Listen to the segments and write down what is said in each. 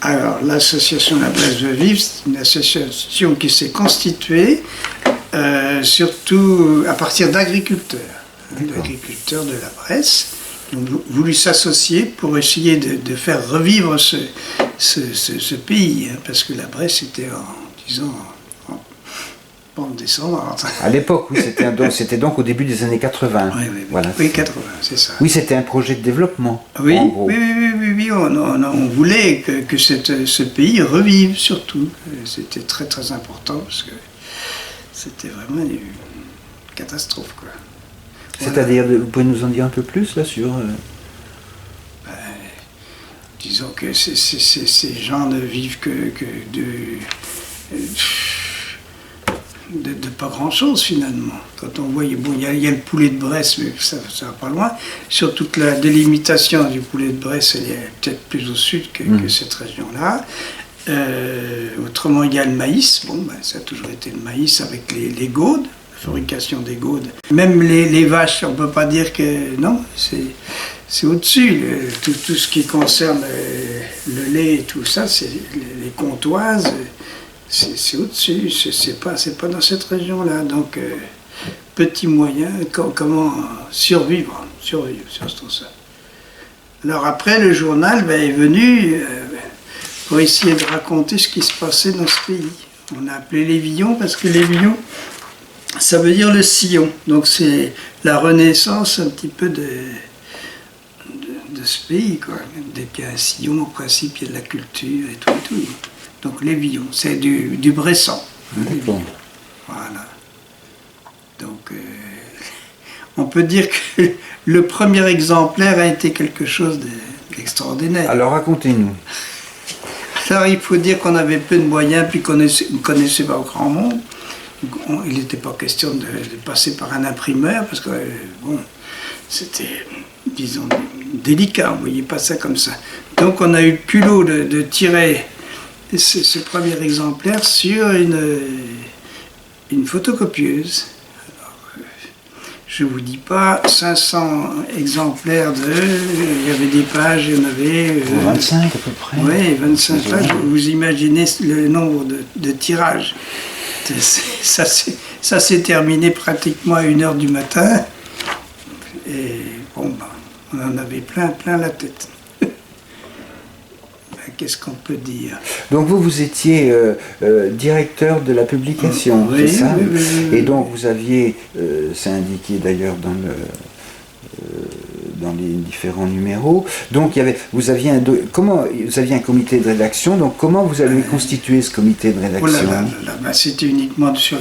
Alors, l'association La Bresse veut vivre, c'est une association qui s'est constituée surtout à partir d'agriculteurs, d'agriculteurs de la Bresse, qui ont voulu s'associer pour essayer de faire revivre ce pays, hein, parce que la Bresse était en pente descendante. À l'époque, oui, c'était donc au début des années 80. Oui, voilà. Oui, 80, c'est ça. Oui, c'était un projet de développement. Oui, en gros. oui, on voulait que ce pays revive surtout. C'était très très important parce que c'était vraiment une catastrophe, quoi. C'est-à-dire, vous pouvez nous en dire un peu plus là sur... Disons que ces gens ne vivent que de pas grand-chose finalement. Quand on voit, bon, il y a le poulet de Bresse, mais ça va pas loin. Sur toute la délimitation du poulet de Bresse, elle est peut-être plus au sud que cette région-là. Autrement, il y a le maïs. Bon, ça a toujours été le maïs avec les gaudes, la fabrication des gaudes. Même les vaches, on ne peut pas dire que... Non, c'est au-dessus. Tout ce qui concerne le lait et tout ça, c'est les comtoises, c'est au-dessus. C'est pas dans cette région-là. Donc, petit moyen, comment survivre sur tout ça. Alors après, le journal est venu... pour essayer de raconter ce qui se passait dans ce pays. On a appelé Lévillon parce que Lévillon, ça veut dire le sillon. Donc c'est la renaissance un petit peu de ce pays, quoi. Dès qu'il y a un sillon, au principe, il y a de la culture et tout. Donc Lévillon, c'est du Bressan. Bon. Voilà. Donc on peut dire que le premier exemplaire a été quelque chose d'extraordinaire. Alors racontez-nous. Alors il faut dire qu'on avait peu de moyens, puis qu'on ne connaissait pas au grand monde. Il n'était pas question de passer par un imprimeur, parce que bon, c'était, disons, délicat, on ne voyait pas ça comme ça. Donc on a eu le culot de tirer ce premier exemplaire sur une photocopieuse. Je ne vous dis pas, 500 exemplaires il y avait des pages, il y en avait... 25 à peu près. Oui, 25 pages. Vous imaginez le nombre de tirages. Ça s'est terminé pratiquement à 1h du matin. Et bon, on en avait plein la tête. Qu'est-ce qu'on peut dire? Donc vous étiez directeur de la publication, oui, c'est ça? Oui. Et donc vous aviez, c'est indiqué d'ailleurs dans les différents numéros, donc vous aviez un comité de rédaction, donc comment vous avez constitué ce comité de rédaction? C'était uniquement sur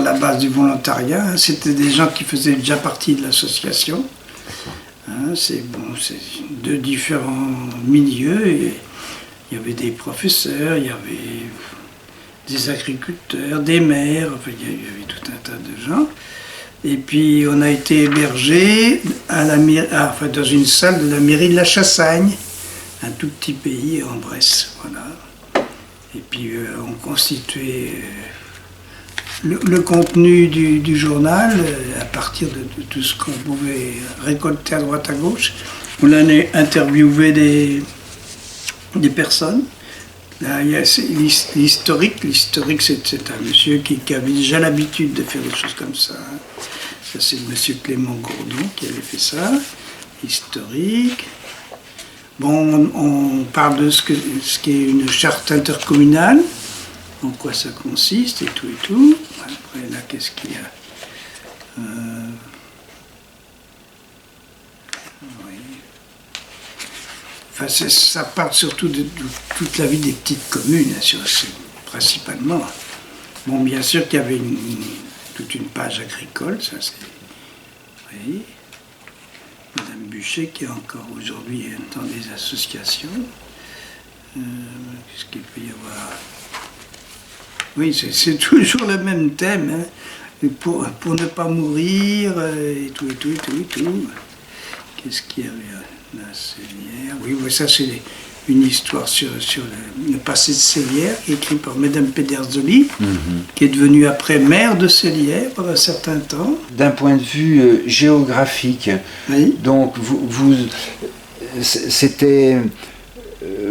la base du volontariat, hein. C'était des gens qui faisaient déjà partie de l'association. Hein, c'est de différents milieux. Et il y avait des professeurs, il y avait des agriculteurs, des maires, enfin, il y avait tout un tas de gens. Et puis on a été hébergés dans une salle de la mairie de la Chassagne, un tout petit pays en Bresse. Voilà. Et puis on constituait le contenu du journal à partir de tout ce qu'on pouvait récolter à droite à gauche. On a interviewé des personnes. Là, il y a l'historique. L'historique, c'est un monsieur qui avait déjà l'habitude de faire des choses comme ça. Ça, c'est le monsieur Clément Gourdon qui avait fait ça. Historique. Bon, on parle de ce qu'est une charte intercommunale, en quoi ça consiste et tout. Après, là, qu'est-ce qu'il y a? Enfin, ça parle surtout de toute la vie des petites communes, principalement. Bon, bien sûr qu'il y avait toute une page agricole, ça c'est... Oui. Madame Buchet, qui est encore aujourd'hui dans des associations. Qu'est-ce qu'il peut y avoir? Oui, c'est toujours le même thème, hein. Pour ne pas mourir, et tout. Qu'est-ce qu'il y avait? La Cellière. Oui, ça c'est une histoire sur le passé de Cellière, écrite par Madame Pedersoli, qui est devenue après maire de Cellière pendant un certain temps. D'un point de vue géographique, oui. Donc c'était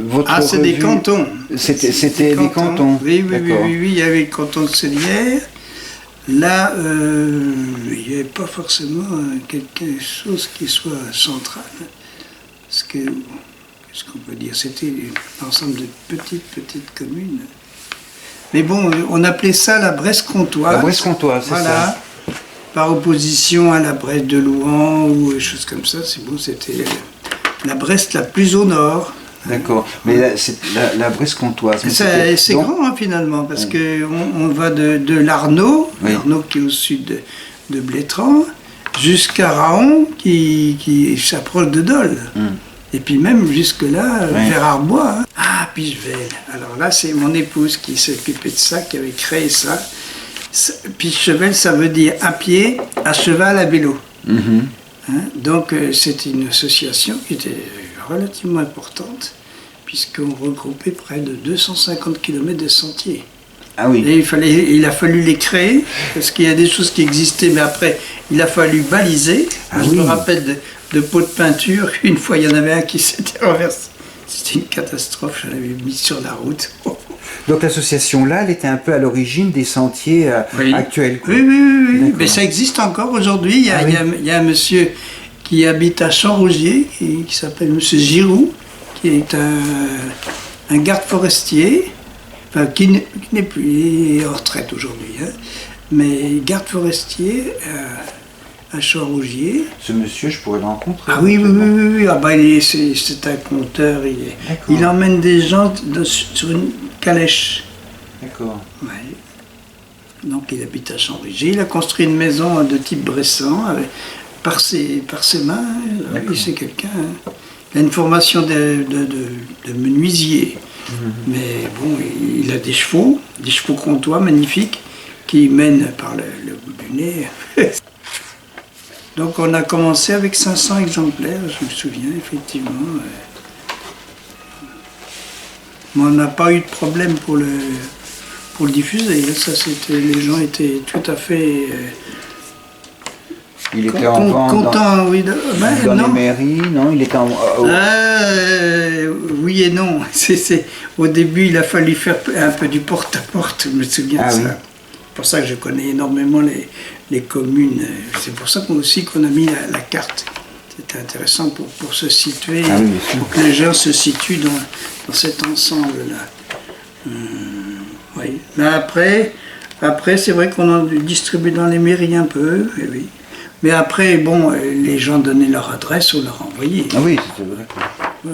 votre Ah, c'est des revue- cantons. C'était des cantons. Oui, D'accord. il y avait le canton de Sélière. Là, il n'y avait pas forcément quelque chose qui soit central. Parce que, qu'est-ce qu'on peut dire? C'était un ensemble de petites communes. Mais bon, on appelait ça la Bresse-Comtoise. La Bresse-Comtoise, c'est voilà. ça. Par opposition à la Bresse de Louhans ou des choses comme ça. C'est bon, c'était la Bresse la plus au nord. D'accord. Mais c'est la Bresse-Comtoise. mais C'est donc- grand hein, finalement, parce qu'on va de l'Arnaud, Oui. l'Arnaud qui est au sud de Blétran, jusqu'à Raon qui s'approche de Dole. Et puis même jusque-là, Oui. vers Arbois. Hein. Ah, Pichevel. Alors là, c'est mon épouse qui s'occupait de ça, qui avait créé ça. Pichevel, ça veut dire à pied, à cheval, à vélo. Mhm. Hein, donc c'était une association qui était relativement importante, puisqu'on regroupait près de 250 km de sentiers. Ah oui. Et il a fallu les créer, parce qu'il y a des choses qui existaient, mais après, il a fallu baliser. Ah Je oui. me rappelle de pots de peinture, une fois il y en avait un qui s'était renversé. C'était une catastrophe, je l'avais mis sur la route. Donc l'association là, elle était un peu à l'origine des sentiers Oui. actuels. quoi. Oui. D'accord. Mais ça existe encore aujourd'hui. Il y a, Ah il y a- il y a un monsieur qui habite à Champs-Rougier, qui s'appelle monsieur Giroux, qui est un garde forestier, enfin, qui n'est plus, il est en retraite aujourd'hui, hein, mais garde forestier à Champs-Rougier. Ce monsieur, je pourrais le rencontrer. Ah oui. éventuellement. Ah bah, c'est un conteur, D'accord. il emmène des gens sur une calèche. D'accord. Ouais. Donc il habite à Champs-Rougier. Il a construit une maison de type Bressan par ses mains. D'accord. Oui, c'est quelqu'un. Hein. Il a une formation de menuisier. Mais bon, il a des chevaux comtois magnifiques qui mènent par le bout du nez. Donc on a commencé avec 500 exemplaires, je me souviens effectivement. Mais on n'a pas eu de problème pour le diffuser. Ça, les gens étaient tout à fait Il était en vente contents. Oui, dans non. les mairies, non? Il était en... Oui et non. Au début, il a fallu faire un peu du porte-à-porte, je me souviens Ah de ça. oui. C'est pour ça que je connais énormément les communes. C'est pour ça qu'on a mis la carte. C'était intéressant pour se situer, Ah oui, bien sûr. pour que les gens se situent dans cet ensemble-là. Oui. Mais après c'est vrai qu'on en distribue dans les mairies un peu, oui. Mais après, bon, les gens donnaient leur adresse ou leur envoyaient. Ah oui, c'est vrai. Oui.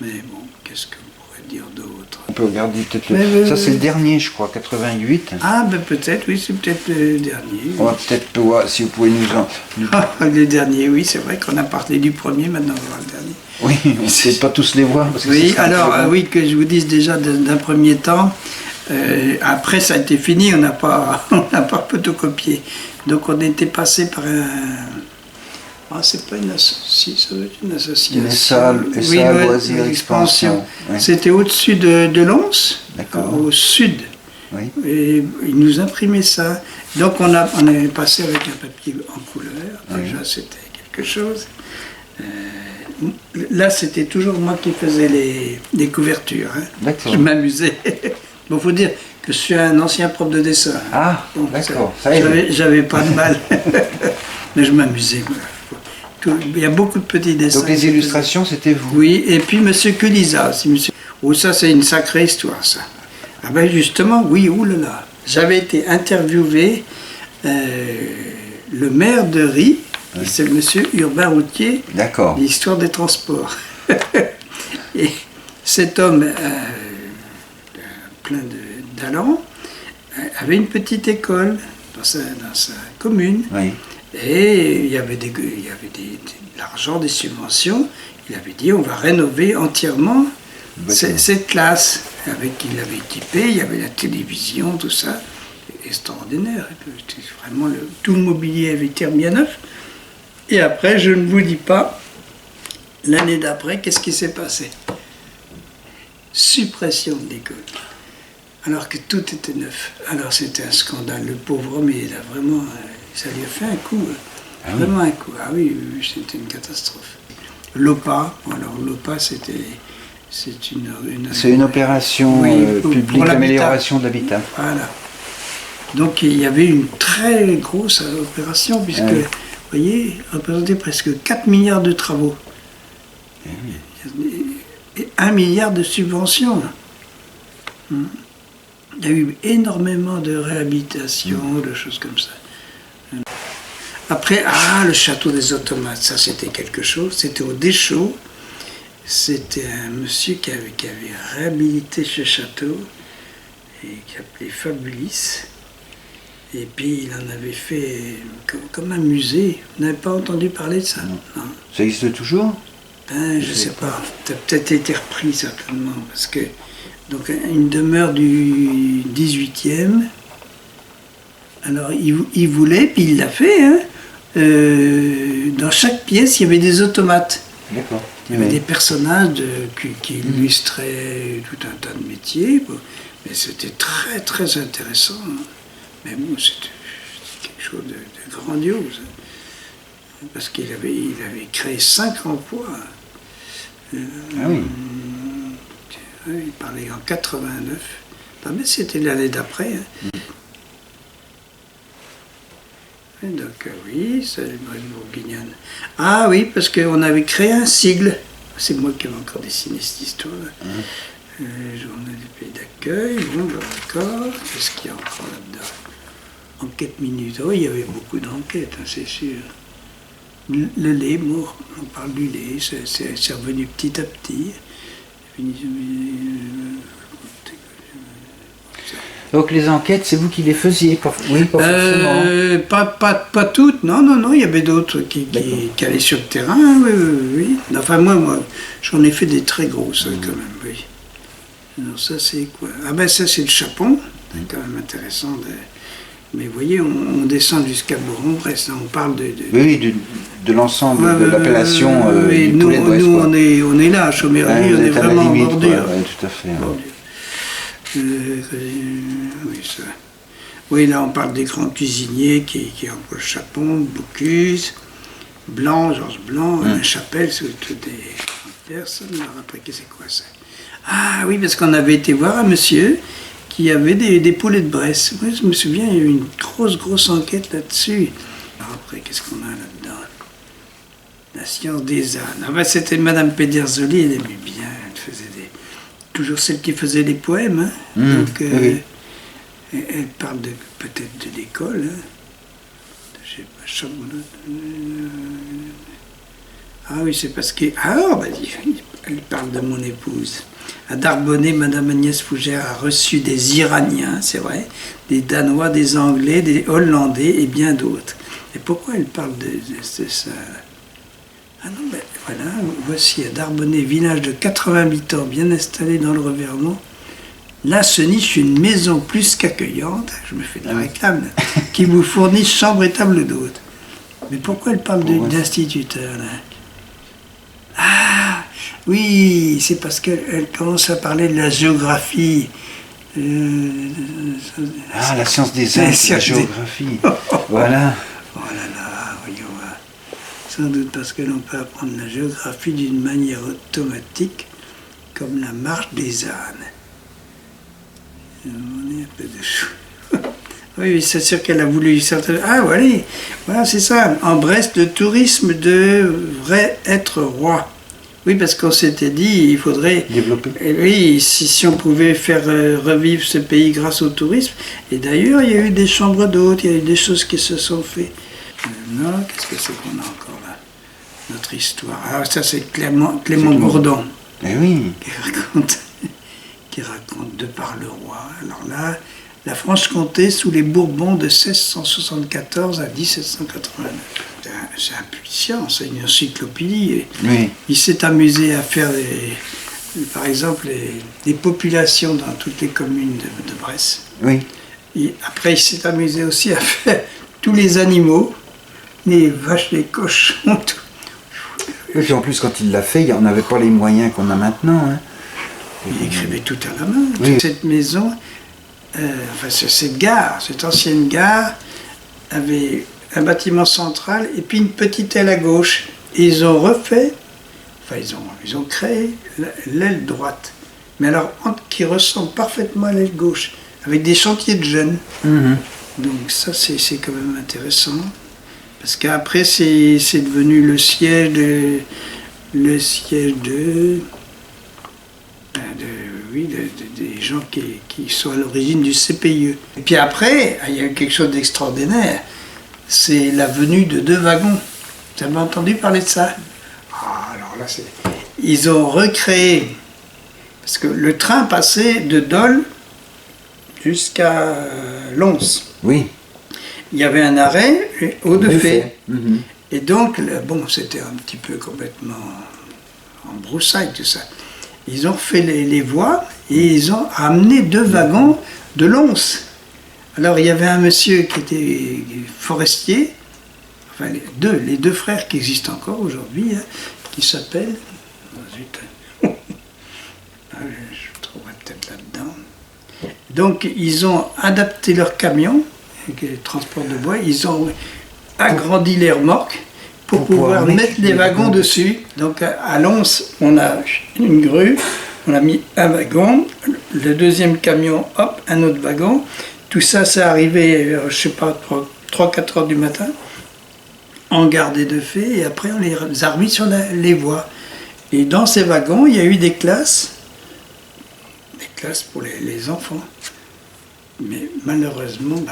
Mais bon, qu'est-ce que vous pourrez dire d'autre? On peut regarder peut-être... Mais, ça, c'est le dernier, je crois, 88. Ah, ben peut-être, oui, c'est peut-être le dernier. On va peut-être voir si vous pouvez nous... Le dernier, oui, c'est vrai qu'on a parlé du premier, maintenant on va voir le dernier. Oui, on ne sait pas tous les voir. Parce que Oui, ça serait alors, très long. oui, que je vous dise déjà d'un premier temps, après ça a été fini, on n'a pas photocopié. Donc on était passé par un... Ah, c'est pas une association, ça doit être une association. SA Loisirs Expansion. Oui. C'était au-dessus de Lons, D'accord. au sud. Oui. Et ils nous imprimaient ça. Donc on est passé avec un papier en couleur. Déjà, c'était quelque chose. Là, c'était toujours moi qui faisais les couvertures. Hein. D'accord. Je m'amusais. Bon, faut dire que je suis un ancien prof de dessin. Ah, Donc, d'accord. Ça aide. j'avais pas de mal. Mais je m'amusais. Il y a beaucoup de petits dessins. Donc les illustrations, c'était vous? Oui, et puis M. Culisa aussi. Oh, ça, c'est une sacrée histoire, ça. Ah ben justement, oui, oulala. J'avais été interviewé, le maire de Rie, c'est le monsieur Urbain Routier, D'accord. l'histoire des transports. Et cet homme, plein de talent, avait une petite école dans sa commune. Oui. Et il y avait de l'argent, des subventions. Il avait dit on va rénover entièrement cette classe. Il avait équipé, il y avait la télévision, tout ça. Extraordinaire. Vraiment, tout le mobilier avait été remis à neuf. Et après, je ne vous dis pas, l'année d'après, qu'est-ce qui s'est passé? Suppression de l'école. Alors que tout était neuf. Alors c'était un scandale. Le pauvre homme, il a vraiment... Ça lui a fait un coup. Vraiment un coup. Ah oui, c'était une catastrophe. l'OPA. Bon, alors l'OPA, c'est une opération publique pour d'amélioration de l'habitat. Voilà. Donc il y avait une très grosse opération, puisque, vous voyez, représentait presque 4 milliards de travaux. Et 1 milliard de subventions. Il y a eu énormément de réhabilitation, de choses comme ça. Après, le château des Automates, ça c'était quelque chose. C'était au Deschaux. C'était un monsieur qui avait réhabilité ce château, et qui s'appelait Fabulis. Et puis il en avait fait comme un musée. Vous n'avez pas entendu parler de ça? Non. Ça existe toujours? Je ne sais pas. Ça a peut-être été repris certainement. Parce que, donc, une demeure du 18e. Alors il voulait, puis il l'a fait. Hein. Dans chaque pièce, il y avait des automates. D'accord. Il y avait des personnages qui illustraient tout un tas de métiers. Mais c'était très très intéressant. Mais bon, c'était quelque chose de grandiose. Parce qu'il avait créé 5 emplois. Il parlait en 89. Mais c'était l'année d'après. Hein. Donc oui, salut Marie Bourguignonne. Ah oui, parce qu'on avait créé un sigle. C'est moi qui avais encore dessiné cette histoire. Journée du pays d'accueil. Bon, d'accord. Qu'est-ce qu'il y a encore là-dedans? Enquête minute. Oh, il y avait beaucoup d'enquêtes, hein, c'est sûr. Le lait, on parle du lait, c'est revenu petit à petit. Donc les enquêtes, c'est vous qui les faisiez? Oui, pas forcément. Pas toutes, non, il y avait d'autres qui allaient sur le terrain, oui. Enfin moi, j'en ai fait des très grosses quand même, oui. Alors ça c'est quoi? Ça c'est le Chapon, c'est quand même intéressant. Mais vous voyez, on descend jusqu'à Bourg-en-Bresse, on parle de l'ensemble de l'appellation du nous, Poulet-de-Bresse. Nous on est là, à Chauméry, on est vraiment en bordure. Tout à fait. Oui, ça. Oui, là on parle des grands cuisiniers qui ont le Chapon, Bocuse, Blanc, Georges Blanc, La Chapelle, c'est toutes des personnes. Alors après, c'est quoi ça? Ah oui, parce qu'on avait été voir un monsieur qui avait des poulets de Bresse. Moi, je me souviens, il y a eu une grosse enquête là-dessus. Alors après, qu'est-ce qu'on a là-dedans? La science des ânes. C'était Madame Pedersoli, elle aimait bien, elle faisait toujours celle qui faisait les poèmes. Hein. Donc, elle parle peut-être de l'école. Hein. Je sais pas, oui, c'est parce que... elle parle de mon épouse. À Narbonnais, Madame Agnès Fougère a reçu des Iraniens, c'est vrai, des Danois, des Anglais, des Hollandais et bien d'autres. Et pourquoi elle parle de ça? Voilà, voici à Narbonnais, village de 80 habitants bien installé dans le Revermont. Là se niche une maison plus qu'accueillante, je me fais de la réclame, qui vous fournit chambre et table d'hôte. Mais pourquoi elle parle d'instituteur là? Ah oui, c'est parce qu'elle commence à parler de la géographie. La science des ânes, la géographie. Voilà. Oh là là, voyons. Sans doute parce que l'on peut apprendre la géographie d'une manière automatique, comme la marche des ânes. Un peu de chou. Oui, c'est sûr qu'elle a voulu certaines... voilà, c'est ça. En Brest, le tourisme devrait être roi. Oui, parce qu'on s'était dit, il faudrait... développer. Oui, si on pouvait faire revivre ce pays grâce au tourisme. Et d'ailleurs, il y a eu des chambres d'hôtes, il y a eu des choses qui se sont faites. Maintenant, qu'est-ce que c'est qu'on a encore là? Notre histoire. Ah, ça c'est Clément Gourdon. Eh oui. Qui raconte de par le roi. Alors là, la Franche-Comté sous les Bourbons de 1674 à 1789. C'est impulsion, c'est une encyclopédie. Oui. Il s'est amusé à faire, par exemple, des populations dans toutes les communes de Bresse. Oui. Et après, il s'est amusé aussi à faire tous les animaux, les vaches, les cochons, tout. Et puis en plus, quand il l'a fait, on n'avait pas les moyens qu'on a maintenant. Hein. Il écrivait tout à la main. Oui. Cette maison, cette gare, cette ancienne gare, avait un bâtiment central et puis une petite aile à gauche. Et ils ont refait enfin ils ont créé l'aile droite, mais alors qui ressemble parfaitement à l'aile gauche, avec des chantiers de jeunes. Donc ça c'est quand même intéressant, parce qu'après c'est devenu le siège des gens qui sont à l'origine du CPIE. Et puis après, il y a eu quelque chose d'extraordinaire, c'est la venue de 2 wagons. Vous avez entendu parler de ça? Alors là, ils ont recréé, parce que le train passait de Dole jusqu'à Lons. Oui. Il y avait un arrêt au Defay. Et donc, bon, c'était un petit peu complètement en broussaille tout ça. Ils ont fait les voies et ils ont amené 2 wagons de Lons. Alors il y avait un monsieur qui était forestier, enfin les deux frères qui existent encore aujourd'hui, hein, qui s'appellent... Oh, zut. Je trouverai peut-être là-dedans. Donc ils ont adapté leur camion, le transport de bois, ils ont agrandi les remorques pour pouvoir mettre des wagons dessus. Donc à Lons, on a une grue, on a mis un wagon, le deuxième camion, hop, un autre wagon. Tout ça, c'est arrivé, je sais pas, 3-4 heures du matin, en gare des Defay, et après on les a remis sur les voies. Et dans ces wagons, il y a eu des classes pour les enfants. Mais malheureusement,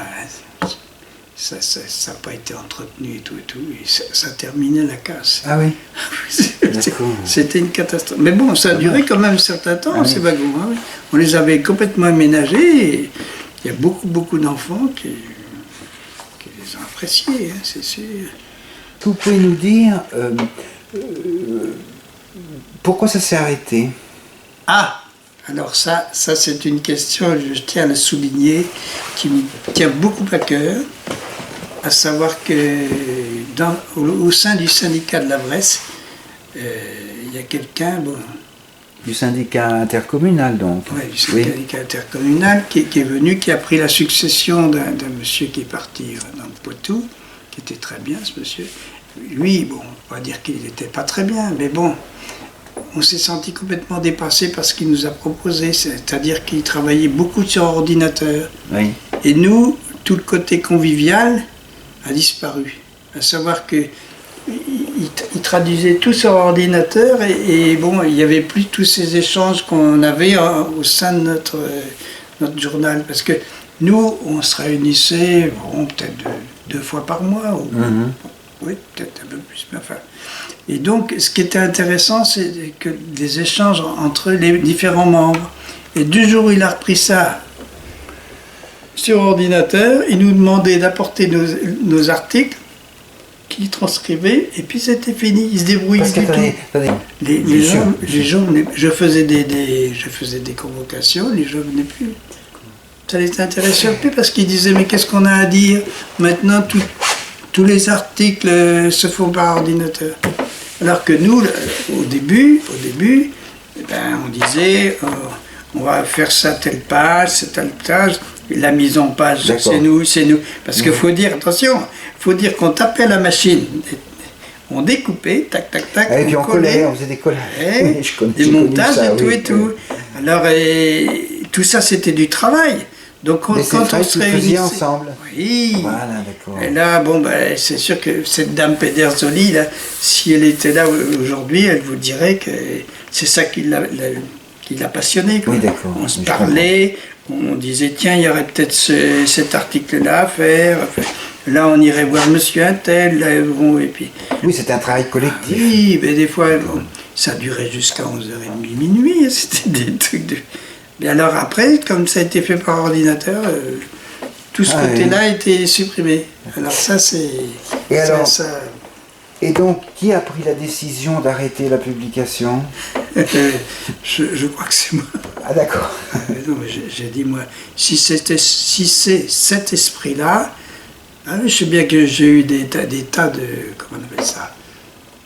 ça n'a pas été entretenu et tout, et ça terminait la casse. Ah oui. C'était une catastrophe. Mais bon, ça a duré quand même un certain temps, ces wagons. Hein. On les avait complètement aménagés, et il y a beaucoup d'enfants qui les ont appréciés, hein, c'est sûr. Vous pouvez nous dire pourquoi ça s'est arrêté? Alors ça c'est une question, je tiens à le souligner, qui me tient beaucoup à cœur, à savoir que au sein du syndicat de la Bresse, il y a quelqu'un... Du syndicat intercommunal, donc. Oui, du syndicat intercommunal qui est venu, qui a pris la succession d'un monsieur qui est parti dans le Poitou, qui était très bien, ce monsieur. Lui, bon, on va dire qu'il n'était pas très bien, mais bon, on s'est senti complètement dépassé par ce qu'il nous a proposé, c'est-à-dire qu'il travaillait beaucoup sur ordinateur. Oui. Et nous, tout le côté convivial a disparu. À savoir que il traduisait tout sur ordinateur et bon, il n'y avait plus tous ces échanges qu'on avait au sein de notre journal. Parce que nous, on se réunissait peut-être 2 fois par mois, oui, peut-être un peu plus, mais enfin. Et donc, ce qui était intéressant, c'est que des échanges entre les différents membres. Et du jour où il a repris ça sur ordinateur, il nous demandait d'apporter nos articles, qu'il transcrivait, et puis c'était fini, il se débrouillait du tout. Les gens venaient, je faisais des convocations, les gens venaient plus. Ça les intéressait plus parce qu'ils disaient mais qu'est-ce qu'on a à dire? Maintenant tous les articles se font par ordinateur. Alors que nous, au début, on disait on va faire ça telle page, telle page. La mise en page, c'est nous. Parce qu'il faut dire, attention, il faut dire qu'on tapait à la machine, on découpait, tac, et puis on collait, on faisait des collages, des montages et tout. Alors, tout ça, c'était du travail. Donc, quand on se réunissait ensemble. Oui. Voilà, d'accord. Et là, c'est sûr que cette dame Pedersoli, là, si elle était là aujourd'hui, elle vous dirait que c'est ça qui l'a passionné. Oui, d'accord. On se parlait. On disait, tiens, il y aurait peut-être cet article-là à faire. Enfin, là, on irait voir monsieur Untel. Là, et puis... Oui, c'était un travail collectif. Oui, mais des fois, ça durait jusqu'à 11h30, minuit. C'était des trucs de... Mais alors après, comme ça a été fait par ordinateur, tout ce côté-là a été supprimé. Alors ça, c'est... Et donc, qui a pris la décision d'arrêter la publication? Je crois que c'est moi. Ah d'accord. J'ai dit moi, si c'est cet esprit-là, je sais bien que j'ai eu des tas de, comment on appelle ça,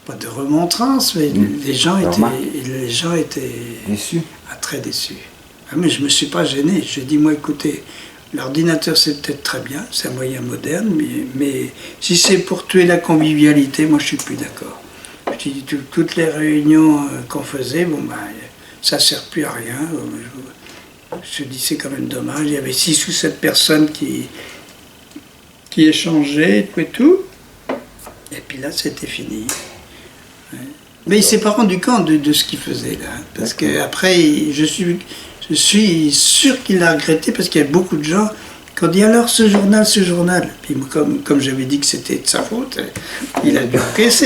pas de remontrances, mais les gens étaient déçus. Très déçus. Mais je me suis pas gêné. J'ai dit moi, écoutez, l'ordinateur c'est peut-être très bien, c'est un moyen moderne, mais si c'est pour tuer la convivialité, moi je suis plus d'accord. J'ai dit, toutes les réunions qu'on faisait, bon, bah, ça ne sert plus à rien. Je dis, c'est quand même dommage. Il y avait 6 ou 7 personnes qui échangeaient et tout. Et puis là, c'était fini. Ouais. Mais il ne s'est pas rendu compte de ce qu'il faisait là. Parce qu'après, je suis sûr qu'il l'a regretté parce qu'il y a beaucoup de gens qui ont dit alors ce journal. Puis comme j'avais dit que c'était de sa faute, il a dû encaisser.